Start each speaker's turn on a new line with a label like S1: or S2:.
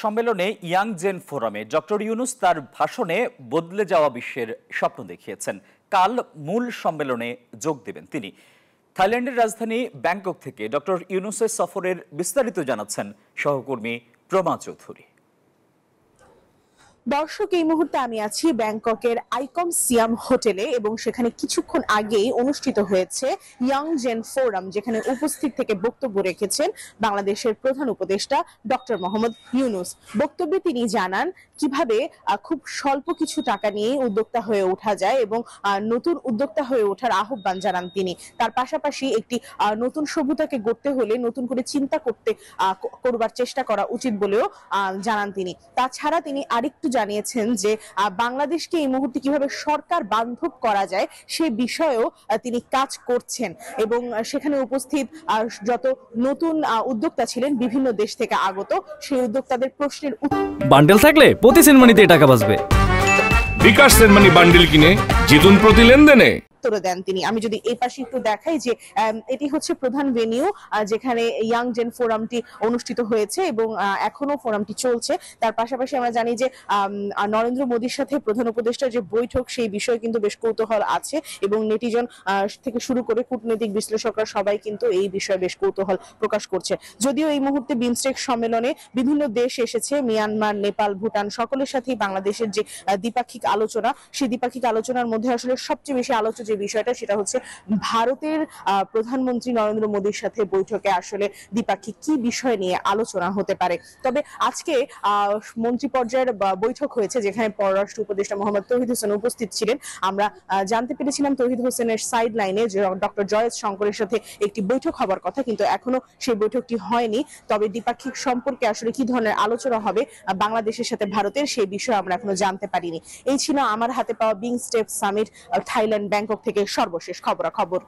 S1: সম্মেলনে young gen ফোরামে doctor Yunus তার ভাষণে বদলে যাওয়া বিশ্বের স্বপ্ন দেখিয়েছেন। কাল মূল সম্মেলনে যোগ দেবেন তিনি। থাইল্যান্ডের রাজধানী ব্যাংকক থেকে ডক্টর ইউনুসের সফরের বিস্তারিত জানাচ্ছেন সহকর্মী প্রমা চৌধুরী।
S2: দর্শক, এই মুহূর্তে আমি আছি ব্যাংককের আইকম সিয়াম হোটেলে এবং সেখানে কিছুক্ষণ আগেই অনুষ্ঠিত হয়েছে ইয়াং জেন ফোরাম, যেখানে উপস্থিত থেকে বক্তব্য রেখেছেন বাংলাদেশের প্রধান উপদেষ্টা ডক্টর মোহাম্মদ ইউনুস। বক্তব্যে তিনি জানান কিভাবে খুব স্বল্প কিছু টাকা নিয়ে উদ্যোক্তা হয়ে ওঠা যায় এবং নতুন উদ্যোক্তা হয়ে ওঠার আহ্বান জানান তিনি। তার পাশাপাশি একটি নতুন সভ্যতাকে গড়তে হলে নতুন করে চিন্তা করবার চেষ্টা করা উচিত বলেও জানান তিনি। তাছাড়া তিনি আরেকটু জানিয়েছেন যে বাংলাদেশকে এই মুহূর্তে কিভাবে সরকার বান্ধব করা যায় সে বিষয়েও তিনি কাজ করছেন এবং সেখানে উপস্থিত যত নতুন উদ্যোক্তা ছিলেন বিভিন্ন দেশ থেকে আগত, সেই উদ্যোক্তাদের প্রশ্নের
S3: বান্ডেল থাকলে প্রতি সেনমানিতে টাকা বাঁচবে।
S4: বিকাশ সেনমানি বান্ডেল কিনে জিতুন প্রতি লেনদেনে।
S2: দেন তিনি। আমি যদি এই পাশে একটু দেখাই যে এটি হচ্ছে প্রধান ভেনিউ যেখানে ইয়াং জেন ফোরামটি অনুষ্ঠিত হয়েছে এবং এখনো ফোরামটি চলছে। তার পাশাপাশি আমরা জানি যে নরেন্দ্র মোদীর সাথে প্রধান উপদেষ্টার যে বৈঠক, সেই বিষয়ে কিন্তু বেশ কৌতূহল আছে এবং নেটিজন থেকে শুরু করে কূটনৈতিক বিশ্লেষকরা সবাই কিন্তু এই বিষয়ে বেশ কৌতূহল প্রকাশ করছে। যদিও এই মুহূর্তে বিমস্টেক সম্মেলনে বিভিন্ন দেশ এসেছে, মিয়ানমার, নেপাল, ভুটান, সকলের সাথেই বাংলাদেশের যে দ্বিপাক্ষিক আলোচনা, সেই দ্বিপাক্ষিক আলোচনার মধ্যে আসলে সবচেয়ে বেশি আলোচ্য যে বিষয়টা সেটা হচ্ছে ভারতের প্রধানমন্ত্রী নরেন্দ্র মোদীর সাথে বৈঠকে আসলে দ্বিপাক্ষিক কি বিষয় নিয়ে আলোচনা হতে পারে। তবে আজকে মন্ত্রী পর্যায়ের বৈঠক হয়েছে যেখানে পররাষ্ট্র উপদেষ্টা মোহাম্মদ তৌহিদ হোসেন উপস্থিত ছিলেন। আমরা জানতে পেরেছিলাম তৌহিদ হোসেনের সাইড লাইনে যে ডক্টর জয়েস শঙ্করের সাথে একটি বৈঠক হবার কথা, কিন্তু এখনো সেই বৈঠকটি হয়নি। তবে দ্বিপাক্ষিক সম্পর্কে আসলে কি ধরনের আলোচনা হবে বাংলাদেশের সাথে ভারতের, সেই বিষয়ে আমরা এখনো জানতে পারিনি। এই ছিল আমার হাতে পাওয়া বিমস্টেক সামিট থাইল্যান্ড ব্যাংকক থেকে সর্বশেষ খবরাখবর।